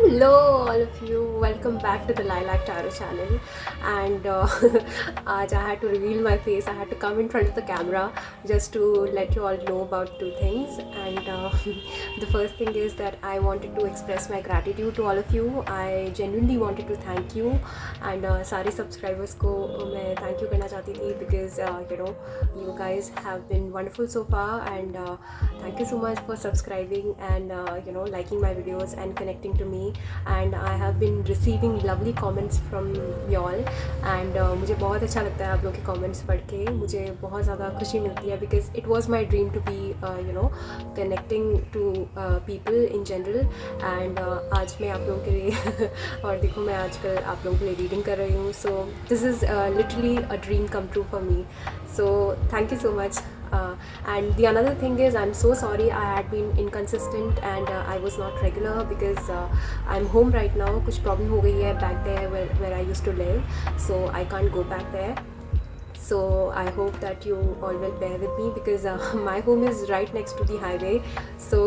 Hello, all of you. Welcome back to the Lilac Tarot channel. And I had to reveal my face. I had to come in front of the camera just to let you all know about two things. And the first thing is that I wanted to express my gratitude to all of you. I genuinely wanted to thank you. And सारे subscribers को मैं thank you करना चाहती थी because you guys have been wonderful so far. And thank you so much for subscribing and liking my videos and connecting to me. And I have been receiving lovely comments from y'all and मुझे बहुत अच्छा लगता है आप लोगों के comments पढ़ के. मुझे बहुत ज़्यादा खुशी मिलती है because it was my dream to be connecting to people in general. And आज मैं आप लोगों के लिए और देखो मैं आजकल आप लोगों के लिए रीडिंग कर रही हूँ. So this is literally a dream come true for me. So thank you so much. And the another thing is I'm so sorry I had been inconsistent and I was not regular because I'm home right now. कुछ problem हो गई है back there where I used to live, so I can't go back there. So I hope that you all will bear with me because my home is right next to the highway. So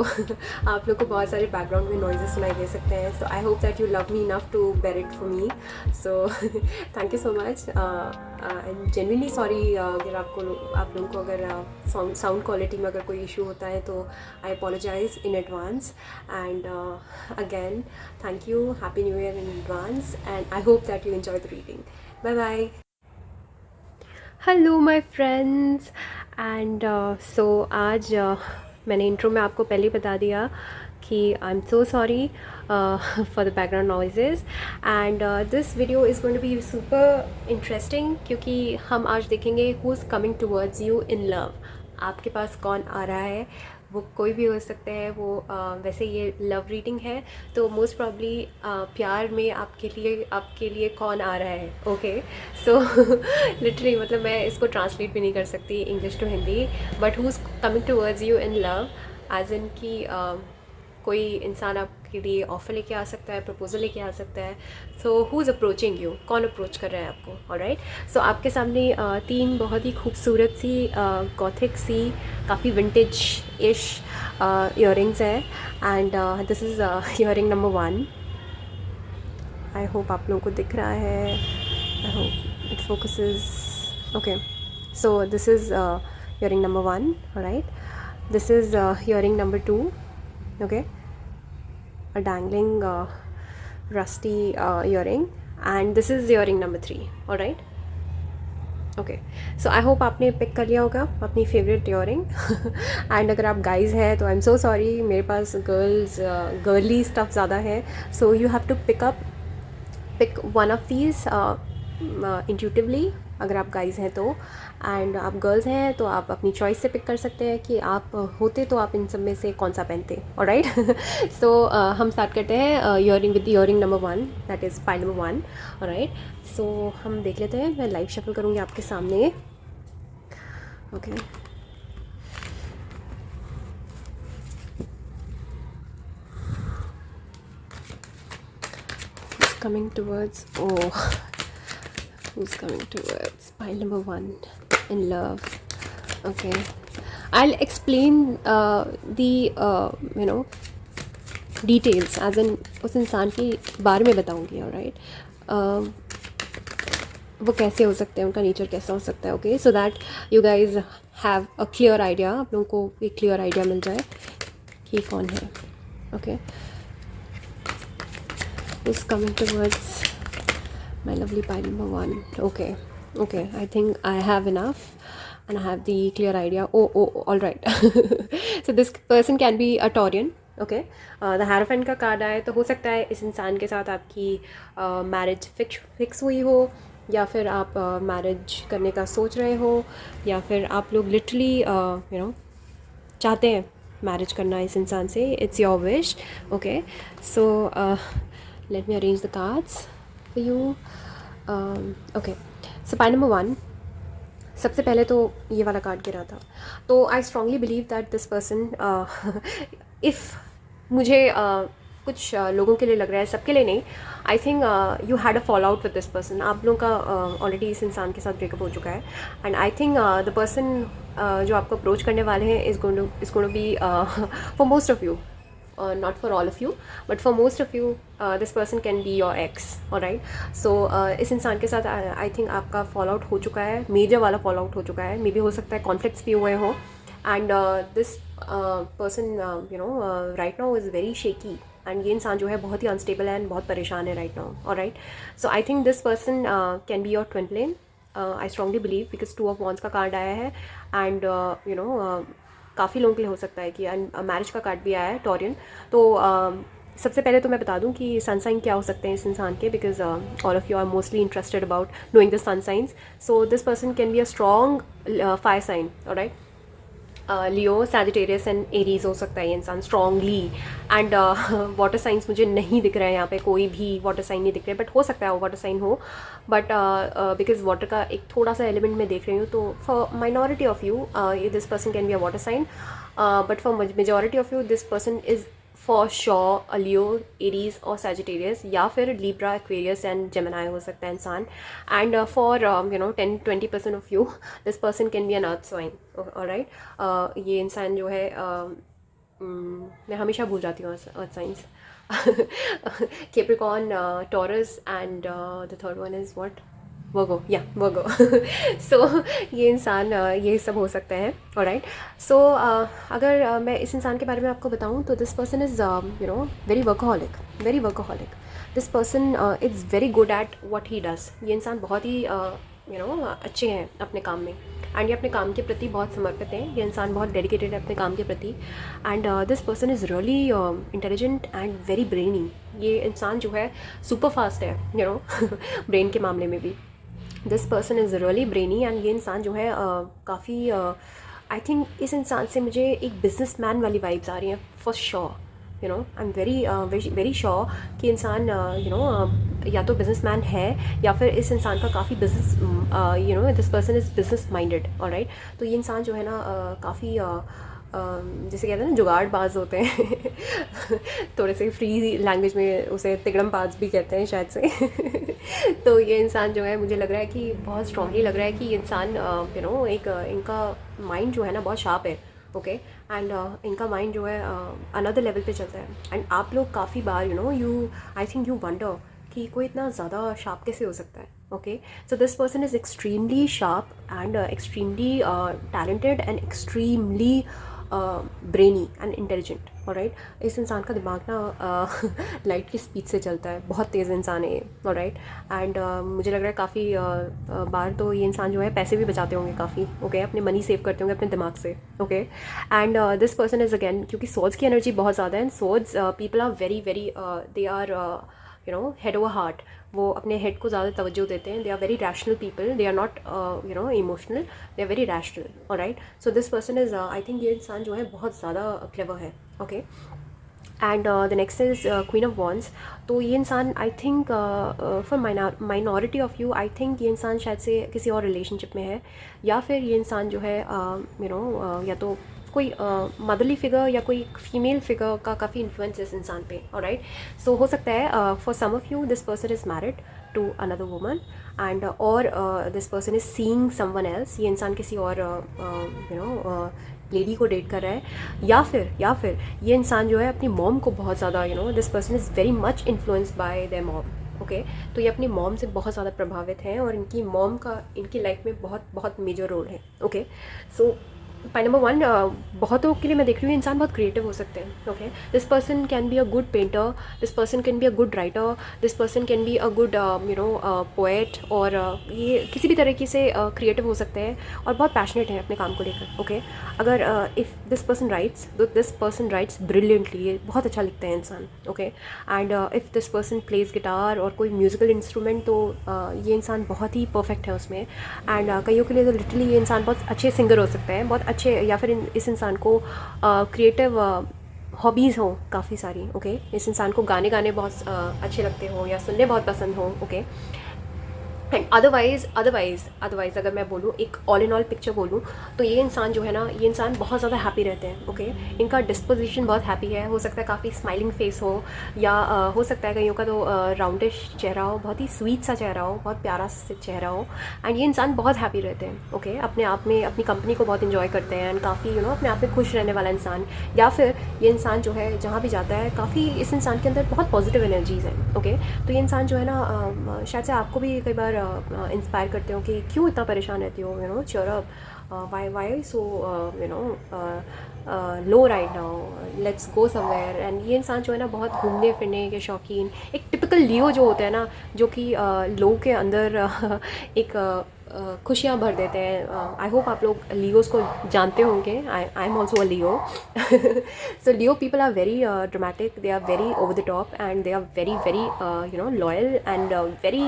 आप लोग को बहुत सारे background में noises सुनाई दे सकते हैं. So I hope that you love me enough to bear it for me. So thank you so much. I'm genuinely sorry अगर आप लोगों को अगर sound quality में अगर कोई issue होता है तो I apologize in advance. And again thank you, happy new year in advance, and I hope that you enjoy the reading. Bye bye. Hello my friends. And so आज मैंने intro में आपको पहले ही बता दिया कि I am so sorry for the background noises. And this video is going to be super interesting क्योंकि हम आज देखेंगे who is coming towards you in love. आपके पास कौन आ रहा है, वो कोई भी हो सकते हैं. वो वैसे ये लव रीडिंग है तो मोस्ट प्रॉब्ली प्यार में आपके लिए कौन आ रहा है. ओके सो लिटरली मतलब मैं इसको ट्रांसलेट भी नहीं कर सकती English to Hindi. But who is coming towards you in love as in कि कोई इंसान आपके लिए ऑफ़र लेके आ सकता है, प्रपोजल लेके आ सकता है. So who is approaching you, कौन अप्रोच कर रहा है आपको. ऑलराइट, सो आपके सामने तीन बहुत ही खूबसूरत सी गॉथिक सी काफ़ी विंटेज इश ईयरिंग्स हैं. And this is earring number 1. I hope आप लोगों को दिख रहा है. I hope it focuses. Okay, so this is earring number 1. Alright, this is earring number 2. okay, a dangling rusty earring, and this is earring number 3. all right, okay, so I hope आपने pick कर लिया होगा अपनी favourite earring. And अगर आप guys हैं तो आई am so sorry, मेरे पास गर्ली स्टफ़ ज़्यादा है. So you have to pick one of these intuitively अगर आप गाइज़ हैं तो. एंड आप गर्ल्स हैं तो आप अपनी चॉइस से पिक कर सकते हैं कि आप होते तो आप इन सब में से कौन सा पहनते. ऑलराइट, सो हम स्टार्ट करते हैं earring with earring number 1, that is pile number 1. Alright, so हम देख लेते हैं. मैं लाइव शफल करूँगी आपके सामने. Okay, coming towards, who's coming towards pile number 1 in love. Okay, I'll explain the details as in उस इंसान के बारे में बताऊंगी. ऑलराइट, वो कैसे हो सकते हैं, उनका नेचर कैसा हो सकता है. Okay, so that you guys have a clear idea, आप लोगों को एक क्लियर आइडिया मिल जाए कि कौन है. Okay, is coming towards my lovely pile number 1. Okay, I think I have enough and I have the clear idea. All right. So this person can be a Taurian. Okay, the Hierophant का card आए तो हो सकता है इस इंसान के साथ आपकी मैरिज फिक्स हुई हो, या फिर आप मैरिज करने का सोच रहे हो, या फिर आप लोग लिटरली चाहते हैं मैरिज करना इस इंसान से. It's your wish. Okay, so let me arrange the cards for you. Okay, so pile number 1, सबसे पहले तो ये वाला कार्ड गिरा था. तो I strongly believe that this person, if मुझे कुछ लोगों के लिए लग रहा है, सबके लिए नहीं, आई think you had a fall out with this person. आप लोगों का ऑलरेडी इस इंसान के साथ ब्रेकअप हो चुका है. And I think the person जो आपको अप्रोच करने वाले हैं is going to be for most of you not for all of you, but for most of you, this person can be your ex, alright. So इस इंसान के साथ I think आपका फॉल आउट हो चुका है, मेजर वाला fall out हो चुका है, मे बी हो सकता है कॉन्फ्लिक्ट्स भी हुए हों, and this person you no right now is very shaky, and ये इंसान जो है बहुत ही अनस्टेबल है एंड बहुत परेशान है right now, alright. So I think this person can be your twin flame. I strongly believe, because 2 of wands का कार्ड आया है, एंड यू नो काफ़ी लोगों के लिए हो सकता है कि, एंड मैरिज का कार्ड भी आया है, टॉरियन. तो सबसे पहले तो मैं बता दूं कि सन साइन क्या हो सकते हैं इस इंसान के, because all of you are mostly interested about knowing the sun science. So this person can be a strong fire sign, alright. Leo, Sagittarius and Aries हो सकता है ये इंसान स्ट्रॉन्गली. एंड वाटर साइंस मुझे नहीं दिख रहा है यहाँ पे, कोई भी वाटर साइन नहीं दिख रहा है, बट हो सकता है वो वाटर साइन हो, बट बिकॉज वाटर का एक थोड़ा सा एलिमेंट मैं देख रही हूँ. तो for minority of you this person can be a water sign, but for majority of you this person is for sure a Leo, Aries और सैजिटेरियस, या फिर लिब्रा, एक्वेरियस एंड जेमिनी हो सकता है इंसान. And for you know 10-20% of you this person can be an earth sign, alright. ये इंसान जो है मैं हमेशा भूल जाती हूँ earth science. Capricorn, Taurus and the third one is what, Virgo, या वर्गो. सो ये इंसान ये सब हो सकते हैं, ऑलराइट. सो अगर मैं इस इंसान के बारे में आपको बताऊं तो this person is you know very workaholic, very workaholic. This person is very good at what he does. ये इंसान बहुत ही यू नो अच्छे हैं अपने काम में, एंड ये अपने काम के प्रति बहुत समर्पित हैं. ये इंसान बहुत डेडिकेटेड है अपने काम के प्रति, and this person is really intelligent and very brainy. ये इंसान जो है सुपर फास्ट है, यू नो ब्रेन के मामले में भी. This person is really brainy, and ये इंसान जो है काफ़ी आई थिंक इस इंसान से मुझे एक बिजनेस मैन वाली वाइब्स आ रही हैं for sure. You know I am very sure कि इंसान यू नो या तो बिजनेस मैन है, या फिर इस इंसान का काफ़ी business you know this person is business minded, alright. तो ये इंसान जो है ना काफ़ी जैसे कहते हैं ना जुगाड़बाज होते हैं थोड़े से फ्री लैंग्वेज में उसे तिगड़मबाज भी कहते हैं शायद से. तो ये इंसान जो है मुझे लग रहा है कि बहुत स्ट्रांगली लग रहा है कि ये इंसान यू नो एक इनका माइंड जो है ना बहुत शार्प है, ओके. एंड इनका माइंड जो है अनदर लेवल पे चलता है. एंड आप लोग काफ़ी बार you know you I think you wonder कि कोई इतना ज़्यादा शार्प कैसे हो सकता है, okay. So this person is extremely sharp and extremely talented and extremely brainy and intelligent, alright. इस इंसान का दिमाग ना लाइट की स्पीड से चलता है, बहुत तेज़ इंसान है ये, ऑलराइट. एंड मुझे लग रहा है काफ़ी बार तो ये इंसान जो है पैसे भी बचाते होंगे काफ़ी, ओके. अपने मनी सेव करते होंगे अपने दिमाग से, okay. And this person is again, क्योंकि सोर्ड्स की एनर्जी बहुत ज़्यादा है, swords people are very very they are you know head over heart. वो अपने हेड को ज़्यादा तवज्जो देते हैं. They are very rational people, they are not you know emotional, they are very rational, alright. So this person is I think ये इंसान जो है बहुत ज़्यादा क्लेवर है, okay. And the next is queen of wands. तो ये इंसान I think for minority of you I think ये इंसान शायद से किसी और रिलेशनशिप में है, या फिर ये इंसान जो है यू नो या तो कोई मदरली फिगर या कोई फीमेल फिगर का काफ़ी इन्फ्लुएंस इस इंसान पे, ऑलराइट. सो हो सकता है for some of you this person is married to another woman, and और this person is seeing someone else. ये इंसान किसी और यू नो लेडी को डेट कर रहा है, या फिर ये इंसान जो है अपनी मॉम को बहुत ज़्यादा you know this person is very much influenced by there mom, okay. तो ये अपनी मॉम से बहुत ज़्यादा प्रभावित हैं, और इनकी मॉम का इनकी लाइफ में बहुत बहुत मेजर रोल है, ओके. सो पॉइंट नंबर 1, बहुतों के लिए मैं देख रही हूँ इंसान बहुत क्रिएटिव हो सकते हैं, okay. This person can be a good painter, this person can be a good writer, this person can be a good you know poet, और ये किसी भी तरीके से क्रिएटिव हो सकते हैं और बहुत पैशनेट हैं अपने काम को लेकर, ओके. अगर इफ़ दिस पर्सन राइट्स, तो दिस पर्सन राइट्स ब्रिलियंटली, ये बहुत अच्छा लिखते हैं इंसान, okay. And if this person plays guitar और कोई म्यूज़िकल इंस्ट्रूमेंट, तो ये इंसान बहुत ही परफेक्ट है उसमें. एंड कईयों के लिए तो लिटरली ये इंसान बहुत अच्छे सिंगर हो सकते हैं, बहुत अच्छे, या फिर इस इंसान को क्रिएटिव हॉबीज़ हों काफ़ी सारी, ओके. इस इंसान को गाने गाने बहुत अच्छे लगते हों या सुनने बहुत पसंद हों, ओके. एंड अदरवाइज़ अगर मैं बोलूँ, एक ऑल इन ऑल पिक्चर बोलूँ, तो ये इंसान जो है ना, ये इंसान बहुत ज़्यादा हैप्पी रहते हैं। ओके, इनका डिस्पोजिशन बहुत हैप्पी है। हो सकता है काफ़ी स्माइलिंग फेस हो, या हो सकता है कईयों का तो राउंडिश चेहरा हो, बहुत ही स्वीट सा चेहरा हो, बहुत प्यारा सा चेहरा हो। एंड ये इंसान बहुत हैप्पी रहते हैं। ओके, अपने आप में अपनी कंपनी को बहुत इंजॉय करते हैं, एंड काफ़ी अपने आप में खुश रहने वाला इंसान। या फिर ये इंसान जो है जहाँ भी जाता है, काफ़ी इस इंसान के अंदर बहुत पॉजिटिव एनर्जीज़ हैं। ओके, तो ये इंसान जो है ना, शायद से आपको भी कई बार इंस्पायर करते हो कि क्यों इतना परेशान रहती हो, cheer up, why so low right now, let's go somewhere. And ये इंसान जो है ना, बहुत घूमने फिरने के शौकीन, एक टिपिकल लियो जो होता है ना, जो कि लो के अंदर एक खुशियाँ भर देते हैं। आई होप आप लोग लियोज़ को जानते होंगे। I am also a Leo. So Leo people are very dramatic, they are very over the top, and they are very loyal and very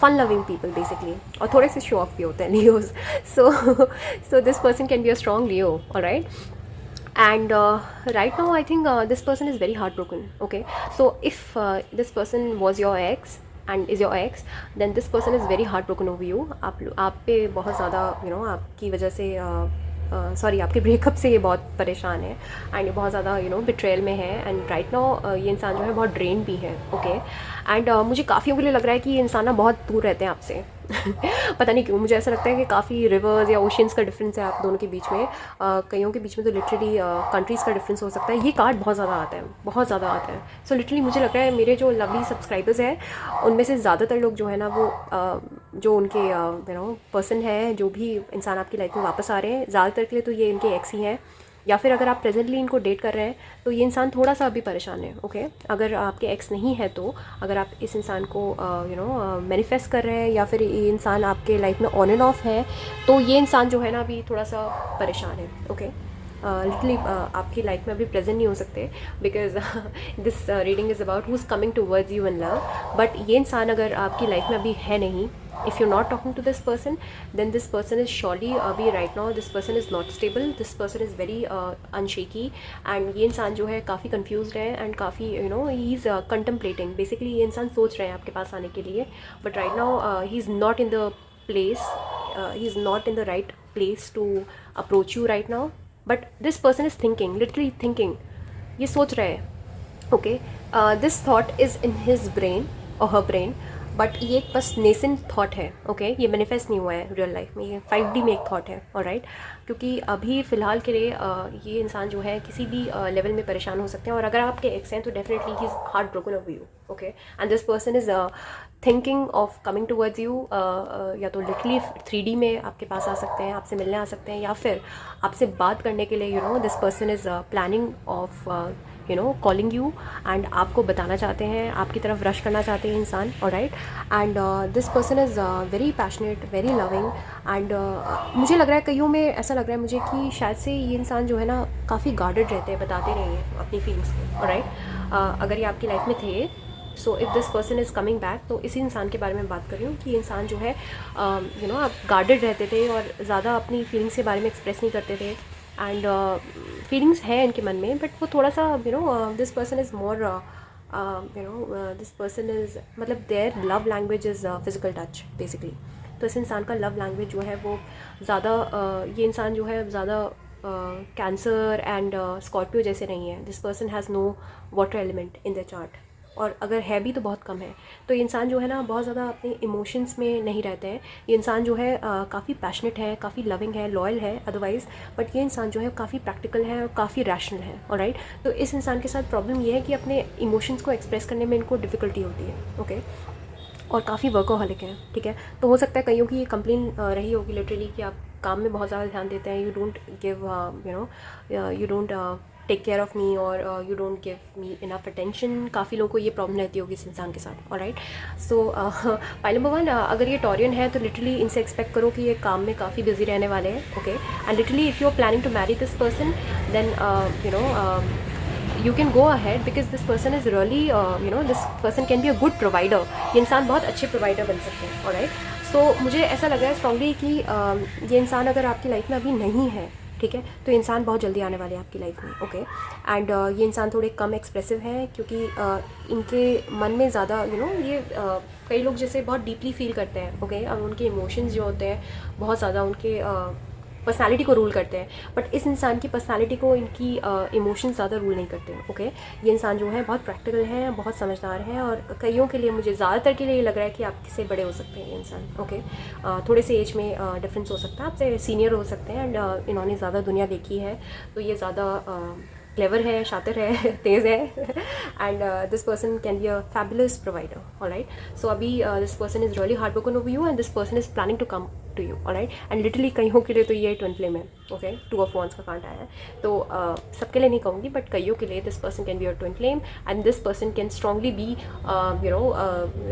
fun loving people basically, और थोड़े से शो ऑफ भी होते हैं Leos. So this person can be a strong Leo, alright. And right now I think this person is very heartbroken. Okay, so if this person was your ex and is your ex, then this person is very heartbroken over you. आप पे बहुत ज़्यादा आपकी वजह से sorry आपके breakup से ये बहुत परेशान है, एंड ये बहुत ज़्यादा बिट्रेयल में है। एंड राइट नाउ ये इंसान जो है बहुत ड्रेन भी है। ओके, एंड मुझे काफ़ियों के लिए लग रहा है कि ये इंसान ना बहुत दूर रहते हैं आपसे। पता नहीं क्यों, मुझे ऐसा लगता है कि काफ़ी रिवर्स या ओशियंस का डिफरेंस है आप दोनों के बीच में। कईयों के बीच में तो लिटरली कंट्रीज़ का डिफरेंस हो सकता है। ये कार्ड बहुत ज़्यादा आता है, बहुत ज़्यादा आता है। सो लिटरली मुझे लग रहा है मेरे जो लवली सब्सक्राइबर्स हैं, उनमें से ज़्यादातर लोग जो है ना, वो जो उनके पर्सन है, जो भी इंसान आपकी लाइफ में वापस आ रहे हैं, ज़्यादातर के लिए तो ये इनके एक्स ही हैं। या फिर अगर आप प्रेजेंटली इनको डेट कर रहे हैं, तो ये इंसान थोड़ा सा अभी परेशान है। ओके, अगर आपके एक्स नहीं है, तो अगर आप इस इंसान को मैनिफेस्ट कर रहे हैं, या फिर ये इंसान आपके लाइफ में ऑन एंड ऑफ है, तो ये इंसान जो है ना, अभी थोड़ा सा परेशान है। ओके, लिटरली आपकी लाइफ में अभी प्रेजेंट नहीं हो सकते, because this reading is about who is coming towards you in love. But ये इंसान अगर आपकी लाइफ में अभी है नहीं, if you're not talking to this person, then this person is surely अभी right now this person is not stable, this person is very unshaky, and ये इंसान जो है काफ़ी confused है, and काफ़ी he is contemplating, basically ये इंसान सोच रहे हैं आपके पास आने के लिए, but right now he is not in the place, he is not in the right place to approach you right now, but this person is thinking, literally thinking, ये सोच रहे हैं। okay, this thought is in his brain or her brain, but ये एक बस nascent thought है। Okay, ये manifest नहीं हुआ है रियल लाइफ में, ये 5D में एक थॉट है। ऑलराइट, क्योंकि अभी फ़िलहाल के लिए ये इंसान जो है किसी भी लेवल में परेशान हो सकते हैं, और अगर आपके एक्स हैं तो definitely he is heart broken of you. Okay, and this person is thinking of coming towards you, या तो लिटरली 3D में आपके पास आ सकते हैं, आपसे मिलने आ सकते हैं, या फिर आपसे बात करने के लिए this person is planning of calling you, and आपको बताना चाहते हैं, आपकी तरफ रश करना चाहते हैं इंसान। Alright, and this person is very passionate, very loving, and मुझे लग रहा है, कईयों में ऐसा लग रहा है मुझे कि शायद से ये इंसान जो है ना, काफ़ी गार्डेड रहते हैं, बताते नहीं हैं अपनी फीलिंग्स को। ऑलराइट, अगर ये आपकी लाइफ में थे, so if this person is coming back, तो इसी इंसान के बारे में बात कर रही हूँ कि इंसान जो है आप गार्डेड रहते थे, और ज़्यादा अपनी फीलिंग्स के बारे में एक्सप्रेस नहीं करते थे, एंड फीलिंग्स है इनके मन में, बट वो थोड़ा सा this person is more this person is, मतलब their love language is physical touch basically. तो इस इंसान का लव लैंग्वेज जो है वो ज़्यादा ये इंसान जो है ज़्यादा कैंसर एंड स्कॉर्पियो जैसे नहीं है। This person has no water element in the chart, और अगर है भी तो बहुत कम है। तो ये इंसान जो है ना, बहुत ज़्यादा अपने इमोशंस में नहीं रहते हैं। ये इंसान जो है काफ़ी पैशनेट है, काफ़ी लविंग है, लॉयल है अदरवाइज़, बट ये इंसान जो है काफ़ी प्रैक्टिकल है और काफ़ी रैशनल है। ऑलराइट, तो इस इंसान के साथ प्रॉब्लम ये है कि अपने इमोशंस को एक्सप्रेस करने में इनको डिफ़िकल्टी होती है। ओके, और काफ़ी वर्कोहॉलिक हैं। ठीक है, तो हो सकता है कईयों की ये कंप्लेन रही होगी लिटरली कि आप काम में बहुत ज़्यादा ध्यान देते हैं, you don't give you don't take care of me, और you don't give me enough attention. काफ़ी लोगों को ये प्रॉब्लम रहती होगी इस इंसान के साथ। ऑलराइट, सो पॉइंट नंबर 1, अगर ये टॉरियन है तो लिटरली इनसे एक्सपेक्ट करो कि ये काम में काफ़ी बिजी रहने वाले हैं। Okay, and literally if you are planning to marry this person, then you can go ahead, because this person is really this person can be a good provider. ये इंसान बहुत अच्छे प्रोवाइडर बन सकते हैं। ऑलराइट, सो मुझे ऐसा लग रहा है स्ट्रांगली कि ये इंसान अगर आपकी लाइफ में अभी नहीं है, ठीक है। तो इंसान बहुत जल्दी आने वाले हैं आपकी लाइफ में, ओके। एंड ये इंसान थोड़े कम एक्सप्रेसिव हैं क्योंकि इनके मन में ज़्यादा ये कई लोग जैसे बहुत डीपली फील करते हैं, ओके, और उनके इमोशंस जो होते हैं बहुत ज़्यादा उनके पर्सनालिटी को रूल करते हैं। बट इस इंसान की पर्सनालिटी को इनकी इमोशंस ज़्यादा रूल नहीं करते हैं, ओके। ये इंसान जो है बहुत प्रैक्टिकल है, बहुत समझदार है, और कईयों के लिए, मुझे ज़्यादातर के लिए ये लग रहा है कि आपसे बड़े हो सकते हैं ये इंसान, ओके। थोड़े से एज में डिफरेंस हो सकता है, आपसे सीनियर हो सकते हैं, एंड इन्होंने ज़्यादा दुनिया देखी है, तो ये ज़्यादा क्लेवर है, शातिर है, तेज़ है, and this person can be a fabulous provider, alright. So अभी this person is really hard working over you, and this person is planning to come to you, alright. And literally कईयों के लिए तो ये ट्विन फ्लेम है, okay, 2 of wands का card आया है, तो सबके लिए नहीं कहूँगी, बट कईयों के लिए this person can be your twin flame, and this person can strongly be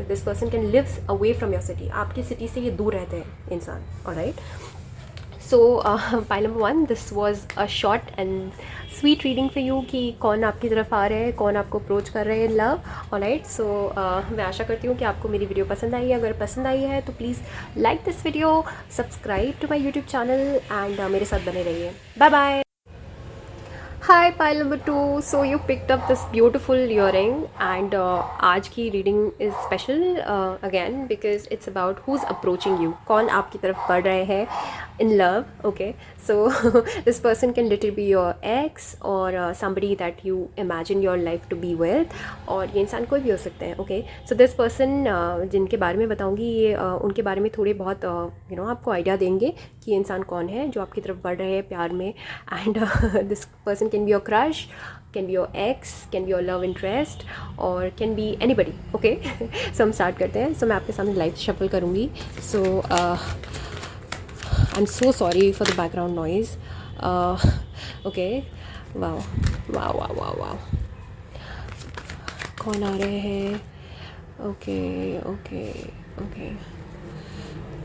this person can lives away from your city. आपकी सिटी से ये दूर रहते हैं इंसान, alright. So pile number 1, this was a short and sweet reading for you कि कौन आपकी तरफ आ रहे हैं, कौन आपको अप्रोच कर रहे हैं इन लव, ऑलराइट। सो मैं आशा करती हूँ कि आपको मेरी वीडियो पसंद आई है। अगर पसंद आई है तो please like this video, subscribe to my YouTube channel, एंड मेरे साथ बने रहिए। Bye bye. Hi, pile number 2. So you picked up this beautiful earring, and आज की reading is special again because it's about who's approaching you. कौन आपकी तरफ बढ़ रहे हैं in love, okay? So this person can literally be your ex or somebody that you imagine your life to be with, और ये इंसान कोई भी हो सकते हैं, okay? So this person जिनके बारे में बताऊँगी ये उनके बारे में थोड़े बहुत आपको आइडिया देंगे कि ये इंसान कौन है जो आपकी तरफ बढ़ रहे हैं प्यार में, and this person can be your crush, can be your ex, can be your love interest, or can be anybody, okay? So हम स्टार्ट करते हैं। So मैं आपके सामने लाइव शफल करूँगी। So I'm so sorry for the background noise. Okay, wow, wow, wow, wow, wow. कौन आ रहे हैं? Okay, okay, okay.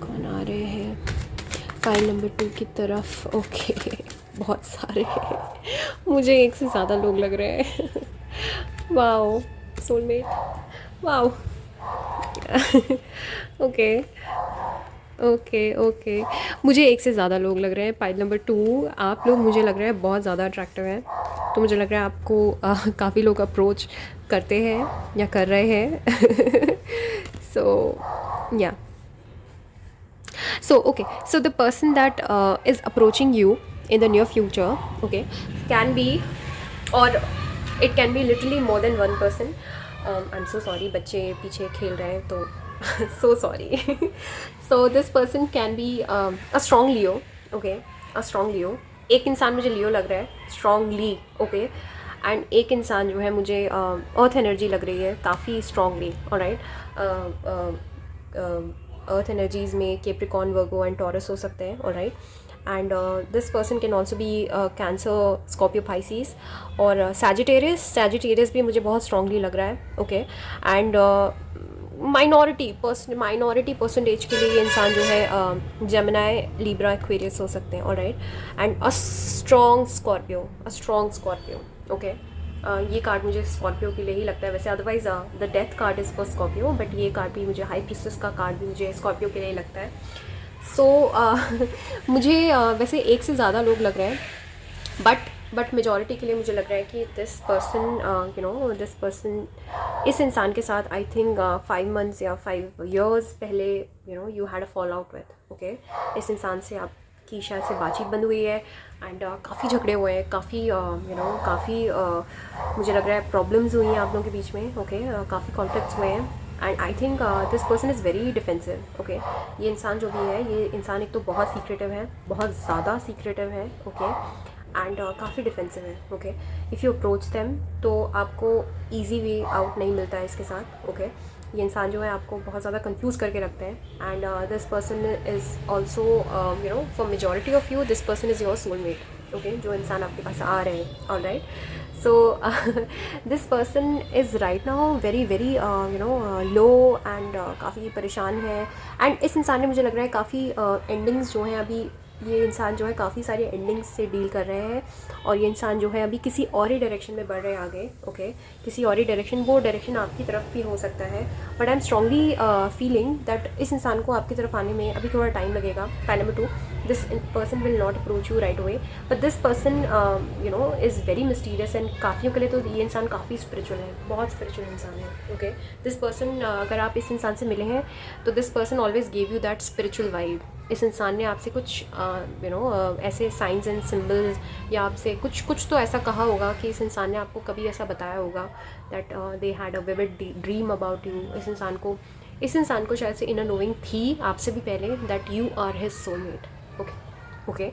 कौन आ रहे हैं? फाइल नंबर 2 की तरफ, ओके। बहुत सारे हैं, मुझे एक से ज़्यादा लोग लग रहे हैं। Wow, soulmate, wow. Okay okay okay, मुझे एक से ज़्यादा लोग लग रहे हैं। फाइल नंबर 2, आप लोग मुझे लग रहा है बहुत ज़्यादा अट्रैक्टिव हैं, तो मुझे लग रहा है आपको काफ़ी लोग अप्रोच करते हैं या कर रहे हैं। सो या So okay, so the person that is approaching you in the near future, okay, can be, or it can be literally more than one person. I'm so sorry, बच्चे पीछे खेल रहे हैं तो so sorry. So this person can be a strong Leo, okay, a strong Leo. एक इंसान मुझे लियो लग रहा है strongly, okay, एंड एक इंसान जो है मुझे अर्थ एनर्जी लग रही है काफ़ी स्ट्रांगली, ऑलराइट। अर्थ एनर्जीज़ में कैप्रिकॉर्न, वर्गो एंड टॉरस हो सकते हैं, alright. And this person can also be cancer, Scorpio, Pisces, और सैजिटेरियस भी मुझे बहुत स्ट्रांगली लग रहा है, ओके। एंड माइनॉरिटी परसेंटेज के लिए ये इंसान जो है जेमिनाई, लिब्रा, एक्वेरियस हो सकते हैं, alright. And a strong Scorpio, okay. ये कार्ड मुझे स्कॉर्पियो के लिए ही लगता है, वैसे otherwise the death card is for Scorpio, but ये कार्ड भी मुझे, हाई प्रिस्टेस का कार्ड भी मुझे स्कॉर्पियो के लिए ही लगता है। सो मुझे वैसे एक से ज़्यादा लोग लग रहे हैं, बट मेजॉरिटी के लिए मुझे लग रहा है कि दिस पर्सन इस इंसान के साथ आई थिंक 5 मंथ्स या 5 years पहले you had a fall out with, okay. इस इंसान से आपकी शायद से बातचीत बंद हुई है, एंड काफ़ी झगड़े हुए हैं, काफ़ी काफ़ी मुझे लग रहा है प्रॉब्लम्स हुई हैं आप लोगों के बीच में, ओके। काफ़ी कॉन्फ्लिक्ट्स हुए हैं, and I think this person is very defensive, okay. ये इंसान जो भी है, ये इंसान एक तो बहुत सीक्रेटिव है, बहुत ज़्यादा सीक्रेटिव है, ओके, एंड काफ़ी डिफेंसिव है, okay. If you approach them तो आपको ईजी वे आउट नहीं मिलता है इसके साथ, ओके। ये इंसान जो है आपको बहुत ज़्यादा कंफ्यूज करके रखते हैं, and this person is also for majority of you this person is your soulmate, okay, जो इंसान आपके पास आ रहे हैं, alright. So this person is right now very very low, and काफ़ी परेशान है, एंड इस इंसान ने मुझे लग रहा है काफ़ी एंडिंग्स जो हैं अभी, ये इंसान जो है काफ़ी सारे एंडिंग्स से डील कर रहे हैं, और ये इंसान जो है अभी किसी और ही डायरेक्शन में बढ़ रहे हैं आगे, ओके। किसी और ही डायरेक्शन, वो डायरेक्शन आपकी तरफ भी हो सकता है, but I M strongly feeling that इस इंसान को आपकी तरफ आने में अभी थोड़ा टाइम लगेगा। Pile number 2, this person will not approach you right away, but this person you know is very mysterious and काफ़ियों के लिए तो ये इंसान काफ़ी स्पिरिचुअल है, बहुत स्पिरिचुअल इंसान है। ओके, दिस पर्सन अगर आप इस इंसान से मिले हैं तो this person always gave you that spiritual vibe. इस इंसान ने आपसे कुछ यू नो ऐसे साइंस एंड सिम्बल्स या आपसे कुछ तो ऐसा कहा होगा कि इस इंसान ने आपको कभी ऐसा बताया होगा that they had a vivid dream about you. इस इंसान को शायद से इनर नोइंग थी आपसे भी पहले that you are his soulmate. Okay okay,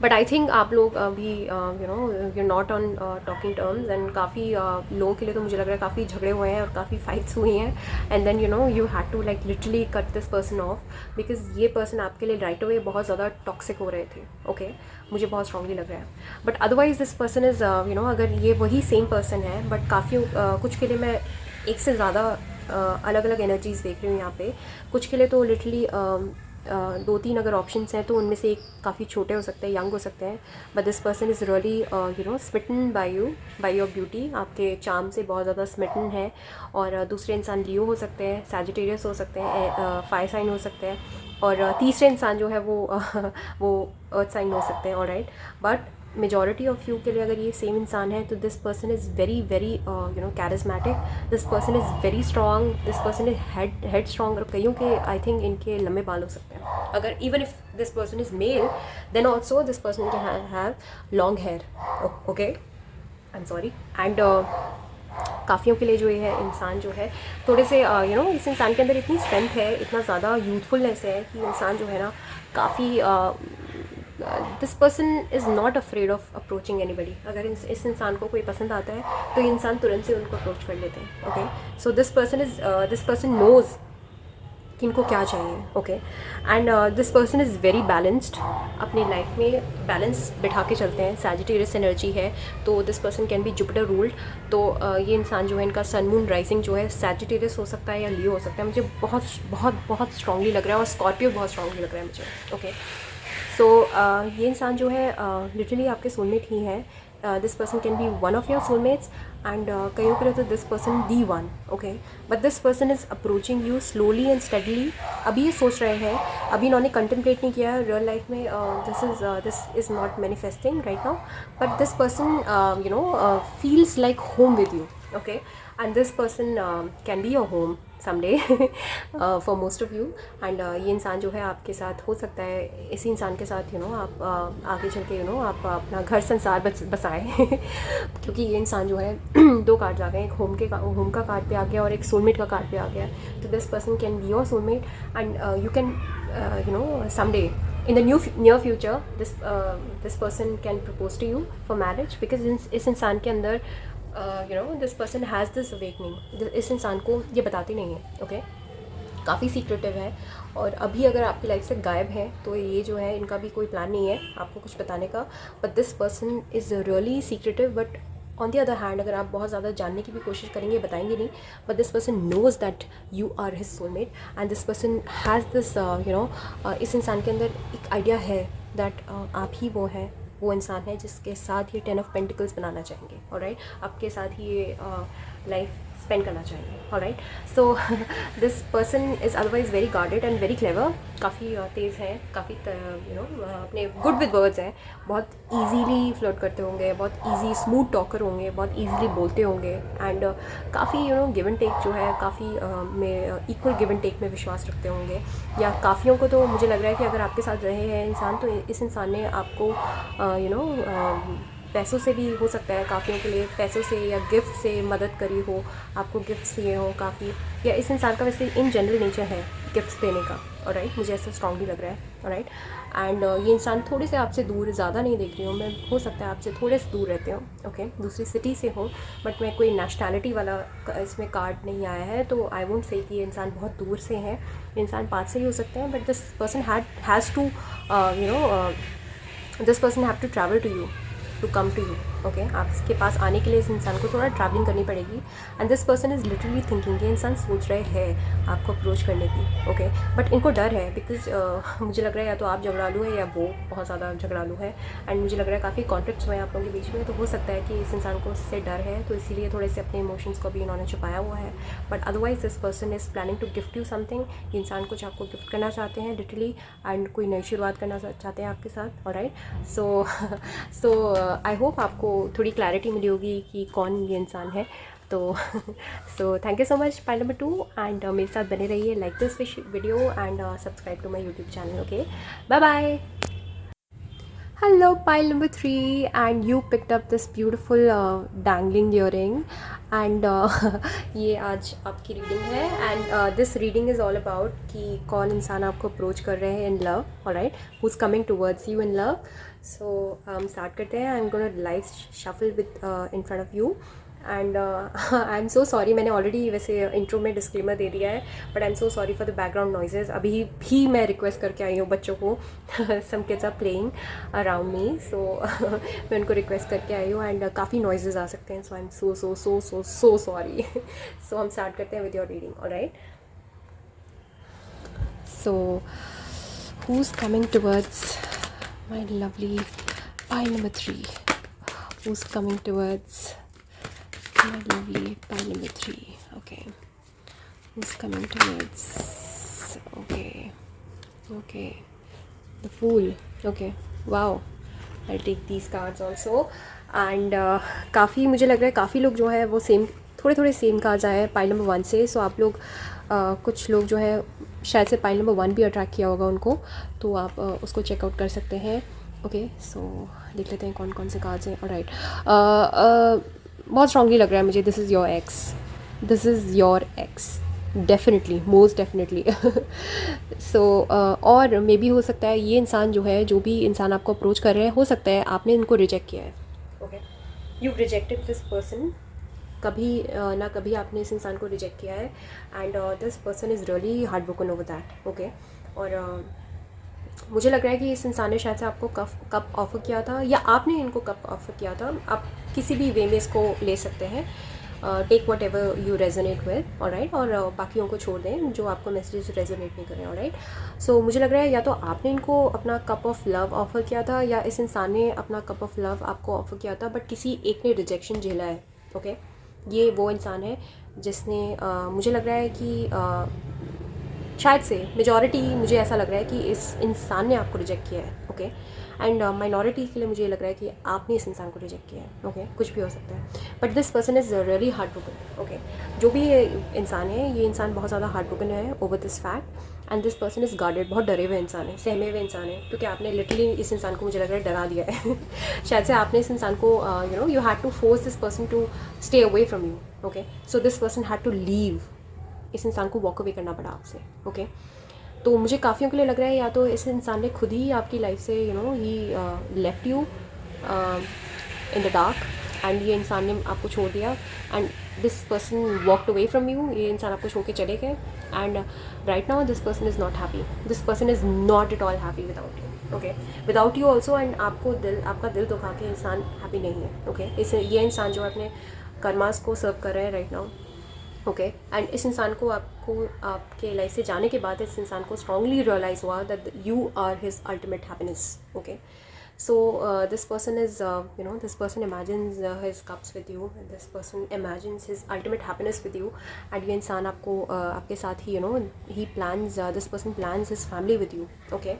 but I think आप लोग अभी you know you not on talking terms and काफ़ी लोगों के लिए तो मुझे लग रहा है काफ़ी झगड़े हुए हैं और काफ़ी फाइट्स हुई हैं and then you know you had to like literally cut this person off because ये पर्सन आपके लिए राइट अवे बहुत ज़्यादा टॉक्सिक हो रहे थे। ओके, मुझे बहुत स्ट्रांगली लग रहा है, but otherwise this person is you know अगर ये वही सेम पर्सन है बट काफ़ी कुछ के लिए मैं एक से ज़्यादा अलग अलग एनर्जीज देख रही हूँ यहाँ पे। कुछ के लिए तो लिटरली 2-3 अगर ऑप्शंस हैं तो उनमें से एक काफ़ी छोटे हो सकते हैं, यंग हो सकते हैं, but this person is really you know smitten by you, by your beauty, आपके चार्म से बहुत ज़्यादा स्मिटन है। और दूसरे इंसान लियो हो सकते हैं, सैजिटेरियस हो सकते हैं, फायर साइन हो सकते हैं, और तीसरे इंसान जो है वो वो अर्थ साइन हो सकते हैं। Alright, but majority of you के लिए अगर ये सेम इंसान है तो this person is very very you know charismatic, this person is very strong, this person is head strong, और कईयों के आई थिंक इनके लंबे बाल हो सकते हैं। अगर even if this person is male then also this person can have long hair. Okay, I am sorry. And काफ़ियों के लिए जो ये है इंसान जो है थोड़े से यू नो इस इंसान के अंदर इतनी स्ट्रेंथ है, इतना ज़्यादा यूथफुलनेस है कि इंसान जो है ना काफ़ी this person is not afraid of approaching anybody. अगर इस इंसान को कोई पसंद आता है तो ये इंसान तुरंत से उनको अप्रोच कर लेते हैं। Okay, so this person knows कि इनको क्या चाहिए। Okay, and this person is very balanced, अपनी लाइफ में बैलेंस बिठा के चलते हैं। सैजिटेरियस एनर्जी है तो this person can be Jupiter ruled, तो ये इंसान जो है इनका सन मून राइजिंग जो है सैजिटेरियस हो सकता है या लियो हो सकता है। मुझे बहुत बहुत बहुत स्ट्रांगली लग रहा है, और स्कॉर्पियो बहुत स्ट्रांगली लग रहा है मुझे। ओके, सो ये इंसान जो है लिटरली आपके सोलमेट ही है। This person can B one of your soulmates and कईयों के लिए तो this person the one. Okay, but this person is approaching you slowly and steadily. अभी ये सोच रहे हैं, अभी इन्होंने कंटेम्पलेट नहीं किया है रियल लाइफ में, this is not manifesting right now, but this person you no feels like home with you. Okay, and this person can be your home someday for most of you, and ये इंसान जो है आपके साथ हो सकता है, इसी इंसान के साथ यू नो आप आगे चल के यू नो आप अपना घर संसार बसाएं क्योंकि ये इंसान जो है 2 कार्ड आ गए, एक होम का कार्ड पे आ गया और एक सोलमेट का कार्ड पे आ गया। तो this person can be your soulmate and you can you know someday in the near future this person can propose to you for marriage, because इस इंसान के अंदर you know this person has this awakening. इस इंसान को ये बताते नहीं है। ओके, काफ़ी सीक्रेटिव है, और अभी अगर आपकी लाइफ से गायब है तो ये जो है इनका भी कोई प्लान नहीं है आपको कुछ बताने का, but this person is really secretive. But on the other hand अगर आप बहुत ज़्यादा जानने की भी कोशिश करेंगे बताएंगे नहीं, but this person knows that you are his soulmate and this person has this you know इस इंसान के अंदर एक आइडिया है दैट आप ही वो इंसान है जिसके साथ ये 10 ऑफ पेंटिकल्स बनाना चाहेंगे। ऑलराइट, आपके साथ ही ये लाइफ स्पेंड करना चाहेंगे। Alright, so this person is otherwise very guarded and very clever, काफ़ी तेज़ है, काफ़ी यू नो अपने गुड विद वर्ड्स हैं, बहुत ईजीली फ्लर्ट करते होंगे, बहुत ईजी स्मूथ टॉकर होंगे, बहुत ईजीली बोलते होंगे, एंड काफ़ी you know give and take जो है काफ़ी में इक्वल गिव एंड टेक में विश्वास रखते होंगे। या काफ़ियों को तो मुझे लग रहा है कि अगर आपके साथ रहे हैं इंसान तो इस इंसान ने आपको यू नो पैसों से भी हो सकता है, काफ़ियों के लिए पैसों से या गिफ्ट से मदद करी हो, आपको गिफ्ट्स दिए हो काफ़ी, या इस इंसान का वैसे इन जनरल नेचर है गिफ्ट्स देने का। ऑलराइट, मुझे ऐसा स्ट्रांगली लग रहा है। ऑलराइट, एंड ये इंसान थोड़े से आपसे दूर, ज़्यादा नहीं देख रही हूँ मैं, हो सकता है आपसे थोड़े से दूर रहते हो। ओके, दूसरी सिटी से हो, बट मैं कोई नेशनैलिटी वाला इसमें कार्ड नहीं आया है, तो आई वोंट से कि ये इंसान बहुत दूर से है। ये इंसान पास से ही हो सकते हैं, but this person has to you know this person have to travel to you, to come to you। Okay आपके पास आने के लिए इस इंसान को थोड़ा ट्रैवलिंग करनी पड़ेगी and this person is literally thinking, ये इंसान सोच रहे हैं आपको अप्रोच करने की, ओके बट इनको डर है बिकॉज मुझे लग रहा है या तो आप झगड़ालू है या वो बहुत ज़्यादा झगड़ालू है एंड मुझे लग रहा है काफ़ी कॉन्फ्लिक्ट्स हुए हैं आप लोगों के बीच में, तो हो सकता है कि इस इंसान को उससे डर है तो इसीलिए थोड़े से अपने इमोशंस को भी इन्होंने छुपाया हुआ है। But otherwise this person is planning to gift you something, ये इंसान कुछ आपको गिफ्ट करना चाहते हैं लिटरली एंड कोई नई शुरुआत करना चाहते हैं आपके साथ। ऑलराइट, सो आई होप आपको थोड़ी क्लैरिटी मिली होगी कि कौन ये इंसान है। तो so thank you so much pile number 2 and मेरे साथ बने रहिए, like this video and subscribe to my YouTube channel. Okay bye bye. Hello, pile number 3, and you picked up this beautiful dangling earring, and ये आज आपकी reading है and this reading is all about कि कौन इंसान आपको approach कर रहे हैं in love, alright, who is coming towards you in love. So हम स्टार्ट करते हैं। I am gonna live shuffle with in front of you and I am so sorry, मैंने ऑलरेडी वैसे इंट्रो में डिस्क्लेमर दे दिया है, but I am so sorry for the background noises. अभी भी मैं रिक्वेस्ट करके आई हूँ बच्चों को, some kids are playing around me, so मैं उनको रिक्वेस्ट करके आई हूँ एंड काफ़ी नॉइजेज़ आ सकते हैं, सो आई एम सो सॉरी। सो हम स्टार्ट करते हैं with your reading, alright. So who is coming towards my lovely pile number 3, who is coming towards my lovely pile number 3, okay, who's coming towards, okay, the Fool, okay, wow, I'll take these cards also and काफ़ी मुझे लग रहा है काफ़ी लोग जो है वो सेम थोड़े सेम कार्ड्स आए हैं पाइल नंबर 1 से, सो आप लोग कुछ लोग जो है शायद से पाइल नंबर 1 भी अट्रैक्ट किया होगा उनको, तो आप उसको चेकआउट कर सकते हैं। ओके सो देख लेते हैं कौन कौन से कार्ड्स हैं। ऑलराइट, बहुत स्ट्रांगली लग रहा है मुझे, this is your ex, definitely, most definitely. So और मे बी हो सकता है ये इंसान जो है, जो भी इंसान आपको अप्रोच कर रहे हैं, हो सकता है आपने इनको रिजेक्ट किया है। Okay, you rejected this person, कभी ना कभी आपने इस इंसान को रिजेक्ट किया है and this person is really heart broken over that. Okay, और मुझे लग रहा है कि इस इंसान ने शायद से आपको कप ऑफ़र किया था या आपने इनको कप ऑफ़र किया था। आप किसी भी वे में इसको ले सकते हैं, take whatever you resonate with, alright, और बाकियों को छोड़ दें जो आपको मैसेजेस रेजोनेट नहीं कर रहे हैं। ऑलराइट, सो मुझे लग रहा है या तो आपने इनको अपना कप ऑफ लव ऑफ़र किया था या इस इंसान ने अपना कप ऑफ लव आपको ऑफ़र किया था, बट किसी एक ने रिजेक्शन झेला है। ओके, ये वो इंसान है जिसने मुझे लग रहा है कि शायद से मेजॉरिटी मुझे ऐसा लग रहा है कि इस इंसान ने आपको रिजेक्ट किया है। ओके, एंड माइनॉरिटी के लिए मुझे लग रहा है कि आपने इस इंसान को रिजेक्ट किया है। ओके, कुछ भी हो सकता है, but this person is really heart broken. Okay, जो भी ये इंसान है, ये इंसान बहुत ज़्यादा हार्ट ब्रोकन है over this fact and this person is guarded, बहुत डरे हुए इंसान है, सहमे हुए इंसान है, क्योंकि आपने लिटरली इस इंसान को मुझे लग रहा है डरा दिया है। शायद से आपने इस इंसान को you had to force this person to stay away from you. Okay, so this person had to leave, इस इंसान को वॉक अवे करना पड़ा आपसे। ओके, तो मुझे काफ़ियों के लिए लग रहा है या तो इस इंसान ने खुद ही आपकी लाइफ से ही left you in the dark and ये इंसान ने आपको छोड़ दिया and this person walked away from you, ये इंसान आपको छोड़ के चले गए and right now this person is not happy, this person is not at all happy without you. Okay, without you also, and आपका दिल दुखा के इंसान हैप्पी नहीं है। ओके, ये इंसान जो अपने कर्मास को सर्व कर रहे हैं राइट नाउ। ओके, एंड इस इंसान को आपके लाइफ से जाने के बाद इस इंसान को स्ट्रांगली रियलाइज़ हुआ that you are his ultimate happiness. Okay, so this person is this person imagines his cups with you, this person imagines his ultimate happiness with you and ये इंसान आपको आपके साथ ही ही plans, this person plans his family with you. Okay,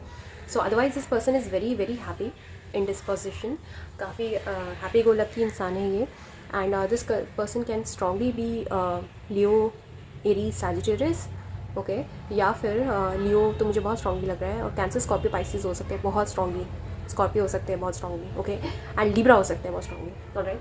so otherwise this person is very very happy in disposition, काफ़ी happy go lucky इंसान है ये and this person can strongly be Leo, Aries, Sagittarius, okay, या फिर लियो तो मुझे बहुत strongly लग रहा है, और कैंसर, स्कॉर्पियो, पाइसेस हो सकते हैं बहुत स्ट्रांगली, स्कॉर्पियो हो सकते हैं बहुत स्ट्रांगली। ओके, एंड लिब्रा हो सकते हैं बहुत स्ट्रांगली। ऑलराइट,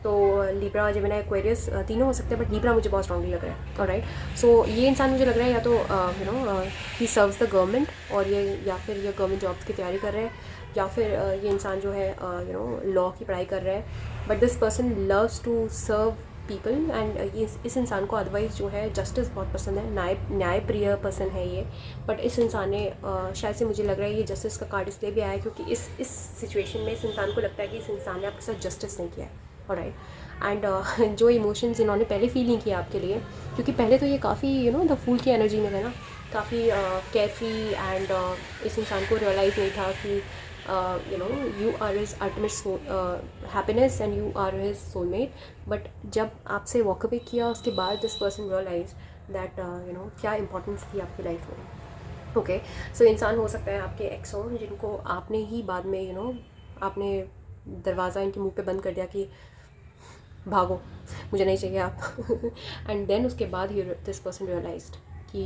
तो लिब्रा, जेमिनी, एक्वेरियस तीनों हो सकते हैं, बट लिब्रा मुझे बहुत स्ट्रांगली लग रहा है। ऑलराइट, सो ये इंसान मुझे लग रहा है या तो ही सर्व्स द गवर्नमेंट, और ये या फिर ये गवर्नमेंट जॉब्स की तैयारी कर रहे हैं, या फिर ये इंसान जो है लॉ की पढ़ाई कर रहा है, but this person loves to serve people and ये इस इंसान को अदरवाइज़ जो है जस्टिस बहुत पसंद है, न्याय प्रिय पर्सन है ये। बट इस इंसान ने शायद से मुझे लग रहा है ये जस्टिस का कार्ड इसलिए भी आया है क्योंकि इस सिचुएशन में इस इंसान को लगता है कि इस इंसान ने आपके साथ जस्टिस नहीं किया है, ऑलराइट। एंड जो इमोशंस इन्होंने पहले फील नहीं किया आपके लिए, क्योंकि पहले तो ये काफ़ी द फूल की एनर्जी में थे ना, काफ़ी केयरफ्री एंड इस इंसान को रियलाइज़ नहीं था कि you are his ultimate soul, happiness and you are his soulmate. But जब आपसे वॉक अवे किया उसके बाद दिस पर्सन रियलाइज दैट क्या इंपॉर्टेंस थी आपकी लाइफ में। ओके, सो इंसान हो सकता है आपके एक्स हो जिनको आपने ही बाद में आपने दरवाज़ा इनके मुंह पे बंद कर दिया कि भागो, मुझे नहीं चाहिए आप एंड देन उसके बाद ही दिस पर्सन रियलाइज्ड कि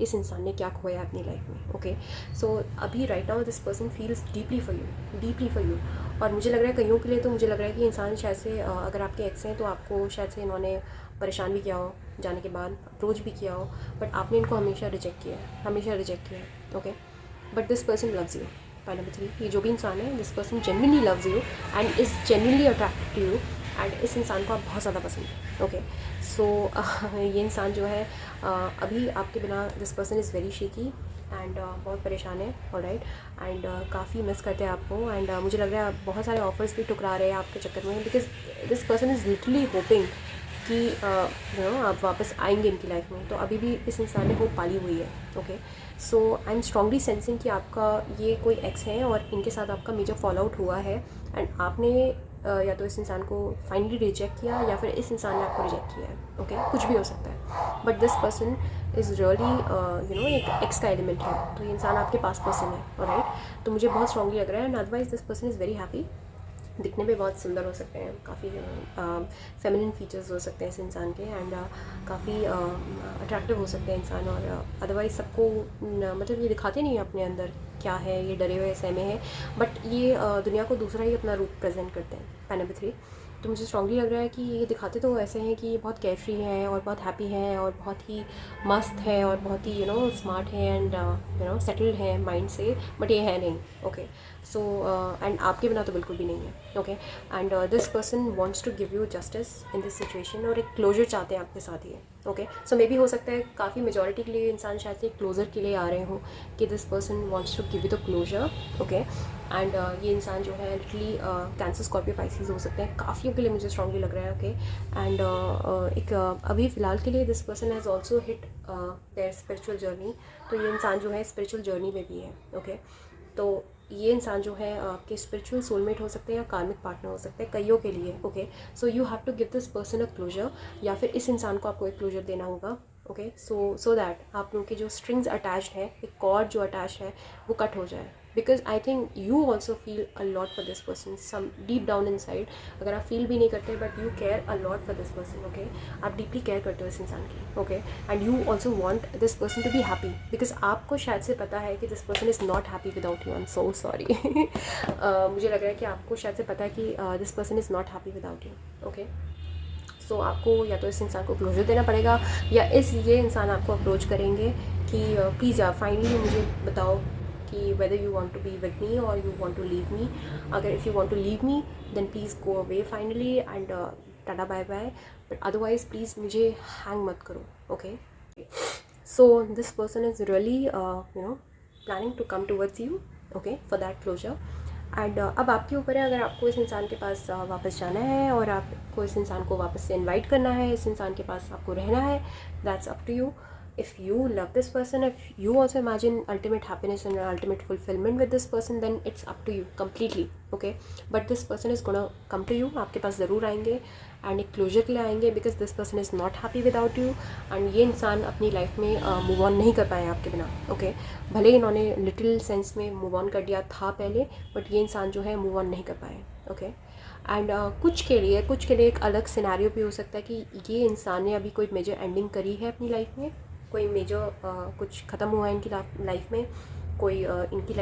इस इंसान ने क्या खोया अपनी लाइफ में। ओके, सो अभी right now this person feels deeply for you. और मुझे लग रहा है कईयों के लिए तो मुझे लग रहा है कि इंसान शायद से अगर आपके एक्स हैं तो आपको शायद से इन्होंने परेशान भी किया हो जाने के बाद, अप्रोच भी किया हो, बट आपने इनको हमेशा रिजेक्ट किया है। Okay, but this person loves you. Point number 3, ये जो भी इंसान है, this person genuinely loves you and is genuinely attracted to you and इस इंसान को आप बहुत ज़्यादा पसंद है। ओके, सो ये इंसान जो है अभी आपके बिना this person is very shaky and बहुत परेशान है, ऑलराइट। एंड काफ़ी मिस करते हैं आपको एंड मुझे लग रहा है बहुत सारे ऑफर्स भी टुकरा रहे हैं आपके चक्कर में, because this person is literally hopping कि आप वापस आएंगे इनकी लाइफ में। तो अभी भी इस इंसान ने होप पाली हुई है। Okay, so I am strongly sensing कि आपका ये कोई एक्स है और इनके साथ आपका मेजर फॉल आउट हुआ है एंड आपने या तो इस इंसान को फाइनली रिजेक्ट किया या फिर इस इंसान ने आपको रिजेक्ट किया है। ओके, कुछ भी हो सकता है, but this person is really एक एक्स का एलिमेंट है, तो ये इंसान आपके पास पर्सन है, ऑलराइट। तो मुझे बहुत स्ट्रांगली लग रहा है and otherwise this person is very happy. दिखने में बहुत सुंदर हो सकते हैं, काफ़ी फेमिनिन फीचर्स हो सकते हैं इस इंसान के एंड काफ़ी अट्रैक्टिव हो सकते हैं इंसान। और अदरवाइज़ सबको मतलब ये दिखाते नहीं हैं अपने अंदर क्या है, ये डरे हुए सहमे हैं, बट ये दुनिया को दूसरा ही अपना रूप प्रेजेंट करते हैं। पॉइंट नंबर 3, तो मुझे स्ट्रांगली लग रहा है कि ये दिखाते तो ऐसे हैं कि ये बहुत केयरफ्री हैं और बहुत हैप्पी हैं और बहुत ही मस्त है और बहुत ही स्मार्ट है एंड सेटल्ड है माइंड से, बट ये है नहीं। ओके, सो एंड आपके बिना तो बिल्कुल भी नहीं है। Okay, and this person wants to give you justice in this situation और एक क्लोजर चाहते हैं आपके साथ ही। ओके, सो मे बी हो सकता है काफ़ी मेजॉरिटी के लिए इंसान शायद से क्लोजर के लिए आ रहे हो कि this person wants to give you the closure. Okay, and ये इंसान जो है लिटरली कैंसर, स्कॉर्पियो, पाइसेस हो सकते हैं काफ़ियों के लिए, मुझे स्ट्रांगली लग रहा है। ओके, एंड एक अभी फ़िलहाल के लिए this person has also hit their spiritual journey. तो ये इंसान जो है स्पिरिचुअल जर्नी में भी है। ओके, तो ये इंसान जो है आपके स्पिरिचुअल सोलमेट हो सकते हैं या कार्मिक पार्टनर हो सकते हैं कईयों के लिए। Okay, so you have to give this person a closure, या फिर इस इंसान को आपको एक क्लोजर देना होगा। ओके, सो दैट आप लोगों के जो स्ट्रिंग्स अटैच्ड है, एक कॉर्ड जो अटैच है वो कट हो जाए, because I think you also feel a lot for this person some deep down inside. अगर आप फील भी नहीं करते but you care a lot for this person. Okay, आप डीपली केयर करते हो इस इंसान की। Okay, and you also want this person to be happy, because आपको शायद से पता है कि this person is not happy without you. I am so sorry मुझे लग रहा है कि आपको शायद से पता है कि this person is not happy without you. Okay, so आपको या तो इस इंसान को क्लोजर देना पड़ेगा या ये इंसान आपको अप्रोच करेंगे कि प्लीज़ यार फाइनली मुझे बताओ कि whether you want to be with me और you want to leave me. अगर if you want to leave me then please go away finally and tata bye bye, but otherwise please मुझे hang मत करो। Okay, so this person is really planning to come towards you. Okay, for that closure. And अब आपके ऊपर है, अगर आपको इस इंसान के पास वापस जाना है और आपको इस इंसान को वापस से इनवाइट करना है, इस इंसान के पास आपको रहना है, that's up to you. If you love this person, if you also imagine ultimate happiness and ultimate fulfillment with this person, then it's up to you completely. Okay, but this person is gonna come to you, आपके पास ज़रूर आएंगे and एक closure के लिए आएंगे, because this person is not happy without you and ये इंसान अपनी लाइफ में मूव ऑन नहीं कर पाए आपके बिना। ओके, भले इन्होंने लिटिल सेंस में मूव ऑन कर दिया था पहले, बट ये इंसान जो है मूव ऑन नहीं कर पाए। ओके, एंड कुछ के लिए एक अलग सिनेरियो भी हो सकता है कि ये इंसान ने अभी कोई मेजर एंडिंग करी है अपनी लाइफ में, कोई मेजर कुछ ख़त्म हुआ है इनकी लाइफ में, कोई इनकी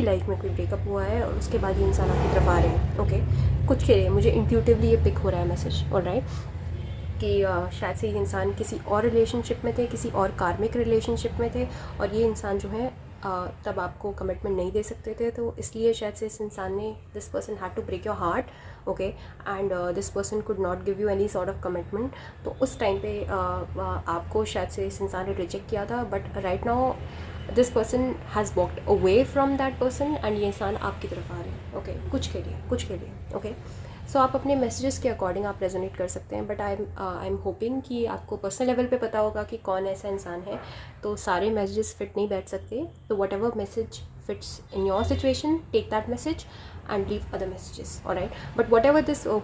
लाइफ में कोई ब्रेकअप हुआ है और उसके बाद ये इंसान आपकी तरफ आ रहे हैं। ओके, कुछ के लिए मुझे इंट्यूटिवली ये पिक हो रहा है मैसेज, ऑलराइट, कि शायद से ये इंसान किसी और रिलेशनशिप में थे, किसी और कार्मिक रिलेशनशिप में थे और ये इंसान जो है तब आपको कमिटमेंट नहीं दे सकते थे, तो इसलिए शायद से इस इंसान ने, this person had to break your heart, okay, and this person could not give you any sort of commitment. तो उस टाइम पे आपको शायद से इस इंसान ने रिजेक्ट किया था, but right now this person has walked away from that person and ये इंसान आपकी तरफ आ रहे हैं, ओके, कुछ के लिए, ओके। सो आप अपने मैसेजेस के अकॉर्डिंग आप रेजोनेट कर सकते हैं, बट आई एम होपिंग कि आपको पर्सनल लेवल पे पता होगा कि कौन ऐसा इंसान है। तो सारे मैसेजेस फिट नहीं बैठ सकते, तो what ever message fits in your situation, take that message and leave other messages, all right? But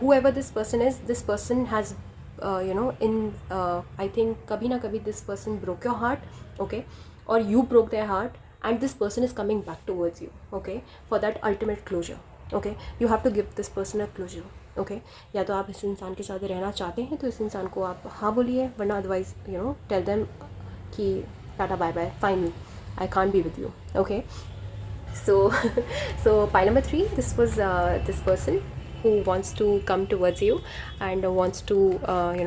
whoever this person is, this person has I think kabhi na kabhi this person broke your heart, okay, or you broke their heart, and this person is coming back towards you, okay, for that ultimate closure, okay? You have to give this person a closure, okay? या तो आप इस इंसान के साथ रहना चाहते हैं तो इस इंसान को आप हाँ बोलिए, वरना अदरवाइज टेल देम कि tata bye bye, fine, I can't be with you, okay? So so pile number 3, this was this person who wants to come towards you and wants to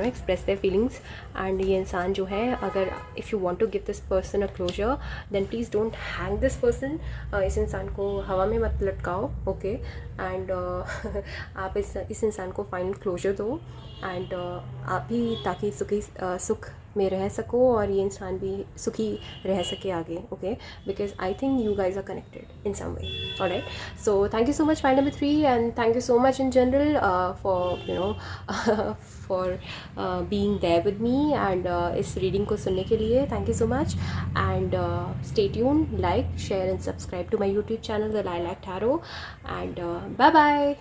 express their feelings, and ये इंसान जो है, अगर if you want to give this person a closure, then please don't hang this person, इस इंसान को हवा में मत लटकाओ, ओके, एंड आप इस इंसान को फाइनल क्लोजर दो, एंड आप भी, ताकि सुख में रह सको और ये इंसान भी सुखी रह सके आगे, okay, because I think you guys are connected in some way, alright? So thank you so much file number 3, and thank you so much in general for being there with me, and इस reading को सुनने के लिए thank you so much, and stay tune, like, share and subscribe to my YouTube channel the Lilac Tarot, and bye bye.